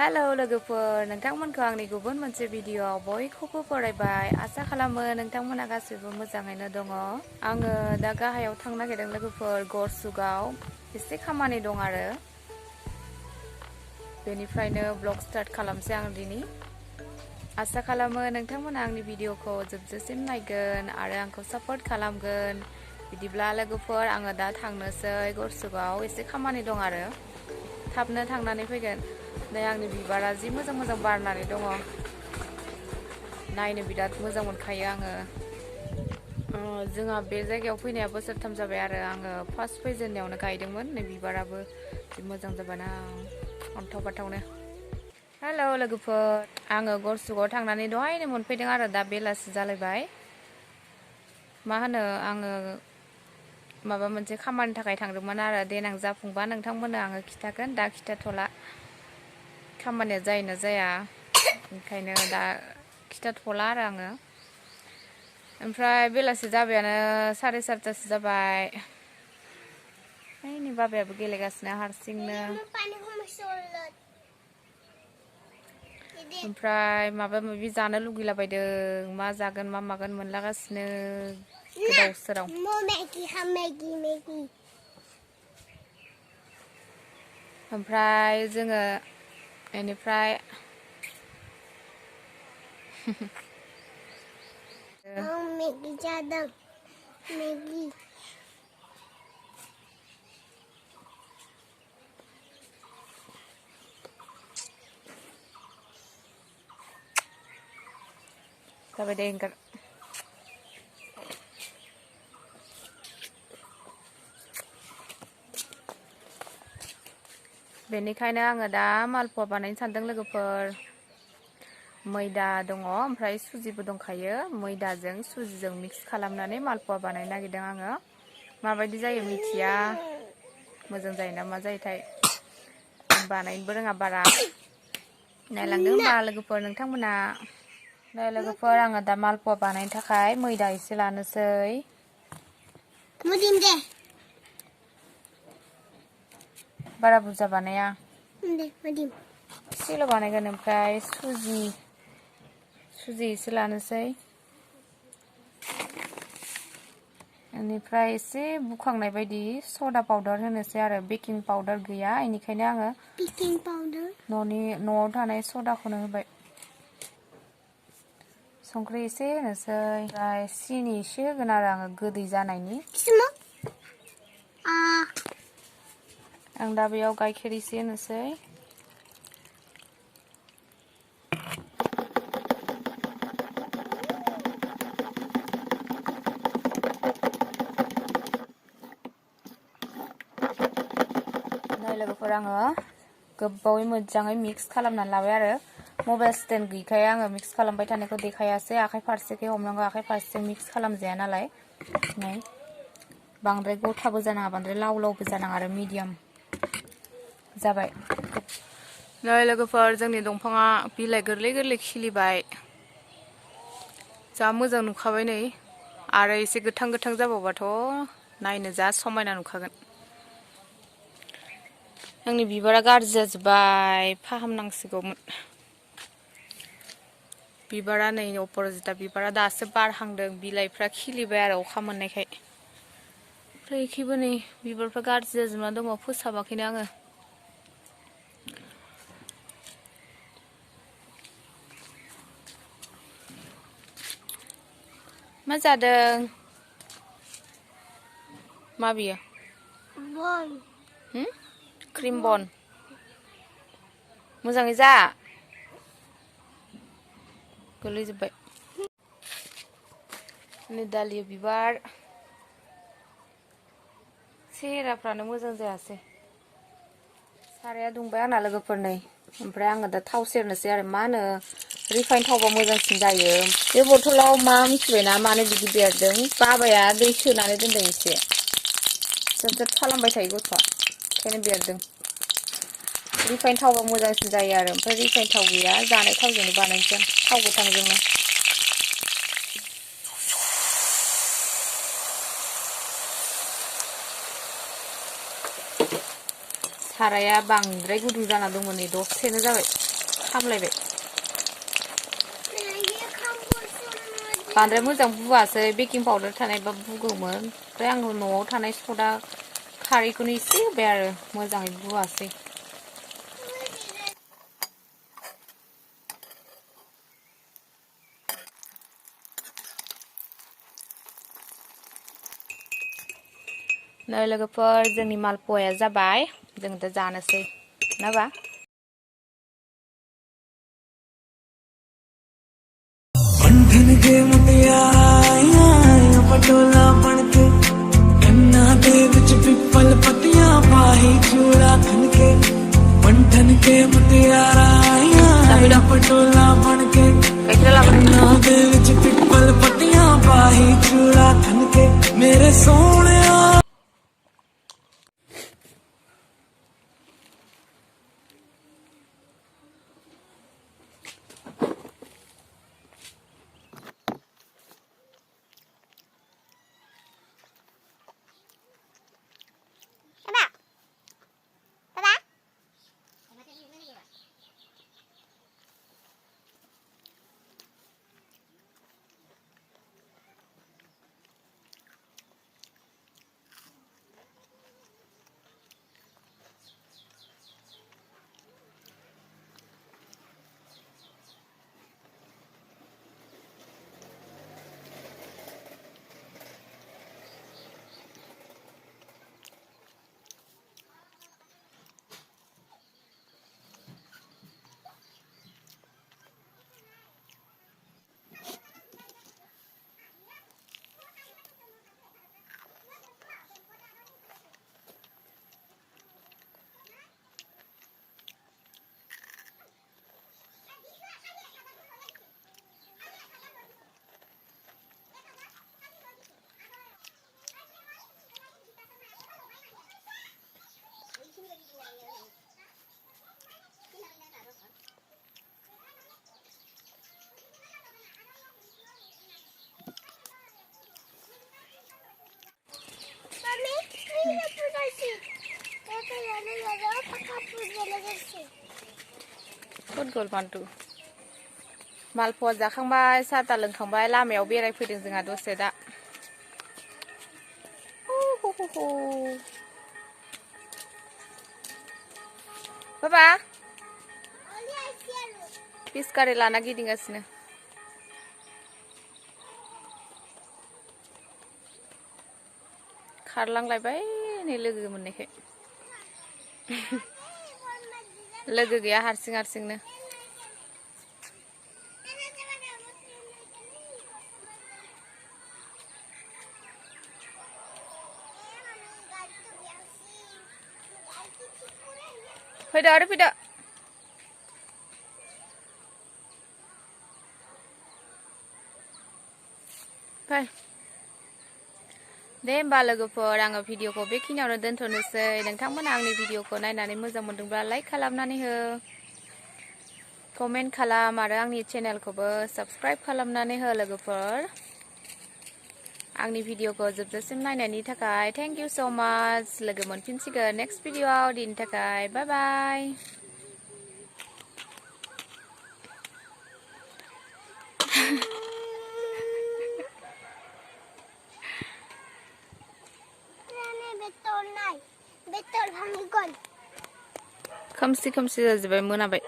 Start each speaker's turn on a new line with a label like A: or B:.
A: Hello लोगोफोर नोंथांमोनखौ आंनि गुबुन मोनसे भिडिअआव बयखौबो बरायबाय आसा खालामो नोंथांमोना गासैबो मोजाङैनो दङ आङो दा गाहायाव थांनो नागिरदों लोगोफोर गरसुगाव एसे खामानि दं आरो बेनिफ्रायनो ब्लग स्टार्ट खालामसै आं दिनै आसा खालामो नोंथांमोना आंनि भिडिअखौ जोबजासिम नायगोन आरो आंखौ सापर्ट खालामगोन बिदिब्ला लोगोफोर आङो दा थांनोसै गरसुगाव एसे खामानि दं आरो थाबनो थांनानै फैगोन नै आंनि बिबारा जि मोजां मोजां बारनानै दङ नायनो बिराद मोजां मोनखायो आङो जोंहा बे जायगायाव फैनाया बोसोरथाम जाबाय आरो आङो फार्स्ट फैजेननायावनो गायदोंमोन नै बिबाराबो जि मोजां जाबायना अन्थाव बाथावनो हेलौ लोगोफोर आङो गरसुगाव थांनानै दहायनो मोनफैदों आरो दा बेलासि जालायबाय मा होनो आङो माबा मोनसे खामानिनि थाखाय थांदोंमोन आरो देनां जाफुंबा नोंथांमोननो आङो खिथागोन दा खिथाथ'ला खामानिया जायोना जाया ओंखायनो दा खिथाथ'ला आरो आङो ओमफ्राय बेलासि जाबायानो 7:30 जाबाय नै बाबायाबो गेलेगासिनो हारसिंनो ओमफ्राय माबा माबि जानो लुगैलाबायदों मा जागोन मा मागोन मोनलागासिनो गोदाव सोराव ओमफ्राय जोङो बेनिफ्राय मेगि जादों मेगि जाबाय दे ओंखार बेनिखायनो आङो दा मालपुआ बानायनो सानदों लोगोफोर मैदा दङ ओमफ्राय सुजिबो दंखायो मैदाजों सुजिजों मिक्स खालामनानै मालपुआ बानायनो नागिरदों आङो माबायदि जायो मिथिया मोजां जायोना मा जायोथाय बानायनोबो रोङा बारा नायलांदो होमबा लोगोफोर नोंथांमोना नै लोगोफोर आङो दा मालपुआ बानायनो थाखाय मैदा एसे लानोसै बारा बुरजा बानाया एसेल' बानायगोन ओमफ्राय सुजि एसे लानोसै बेनिफ्राय एसे बुखांनाय बायदि सदा पाउदार होनोसै आरो बेकिं पाउदार गैया बेनिखायनो आङो न'आव थानाय सदाखौनो होबाय संख्रि एसे होनोसै ओमफ्राय सिनि एसे होगोन आरो आङो गोदै जानायनि आं दा बेयाव गाइखेर एसे होनोसै लोगोफोर आङो गोबावै मोजाङै मिक्स खालामनानै लाबाय आरो मबाइल स्टेन्ड गैखाया आङो मिक्स खालामबाय थानायखौ देखायासै आखाइ फारसेखै हमनांगौ आखाइ फारसे मिक्स खालामजाया नालाय नै बांद्राय गथाबो जानाङा बांद्राय लाव लावबो जानाङा आरो मिडियाम जाबाय नै लोगोफोर जोंनि दंफाङा बिलाइ गोरलै गोरलै खिलिबाय जा मोजां नुखाबाय नै आरो एसे गोथां गोथां जाबावबाथ' नायनो जा समायना नुखागोन आंनि बिबारा गाज्रि जाजोब्बाय फाहामनांसिगौमोन बिबारा नै अपराजिता बिबारा दासो बारहांदों बिलाइफ्रा खिलिबाय आरो अखा मोननायखाय ओमफ्राय एखेबो नै बिबारफ्रा गाज्रि जाजोबना दङ फोसाबाखैनो आङो मा जादों मा बियो क्रिम बन मोजाङै जा गोलैजोब्बाय नै दालिया बिबार सेहेराफ्रानो मोजां जायासै साराया दुंबाय आंना लोगोफोर नै ओमफ्राय आङो दा थाव सेरनोसै आरो मा होनो रिफाइन थावबा मोजांसिन जायो बे बथलाव मा मिथिबायना मानो बिदि बेरदों बाबाया दै सोनानै दोनदों एसे जोबजोब खालामबाय थायो गथ'आ ओंखायनो बेरदों रिफाइन थावबा मोजांसिन जायो आरो ओमफ्राय रिफाइन थाव गैया जानाय थावजोंनो बानायनोसै आं थाव गोथांजोंनो साराया बांद्राय गुदुं जाना दंमोन नै दसेनो जाबाय खामलायबाय बांद्राय मोजां बुआसै बेकिं पाउडार थानायबा बुगौमोन ओमफ्राय आं न'आव थानाय सदा खारैखौनो एसे होबाय आरो मोजाङै बुआसै नै लोगोफोर जोंनि मालपुआया जाबाय जों दा जानोसै नाबा बंधन के मुटियारा पटोला बनके कन्ना दे विच पिपल पतियां पाही चूड़ा खनके बंधन के मुटियारा पटोला बनके कन्ना दे विच पिपल पतियां पाही चूड़ा खनके मेरे सोने गल मानतु मालपुआ जाखांबाय साहा लोंखांबाय लामायाव बेरायफैदों जोंहा दसे दा बाबा पिसकारि लाना गिदिंगासिनो खारलांलायबाय नै लोगो मोननायखाय लोगो गैया हारसिं हारसिंनो फैदो आरो फैदो फै दे होमबा लोगोफोर आङो भिडिअखौ बेखिनियावनो दोनथ'नोसै नोंथांमोना आंनि भिडिअखौ नायनानै मोजां मोनदोंब्ला लाइक खालामनानै हो कमेन्ट खालाम आरो आंनि चेनेलखौबो साबस्क्राइब खालामनानै हो लोगोफोर आंनि भिडिअखौ जोबजासिम नायनायनि थाखाय थेंक इउ सो माच लोगो मोनफिनसिगोन नेक्स्ट भिडिअआव दिनैनि थाखाय बाय बाय खोमसि खोमसि जाजोब्बाय मोनाबाय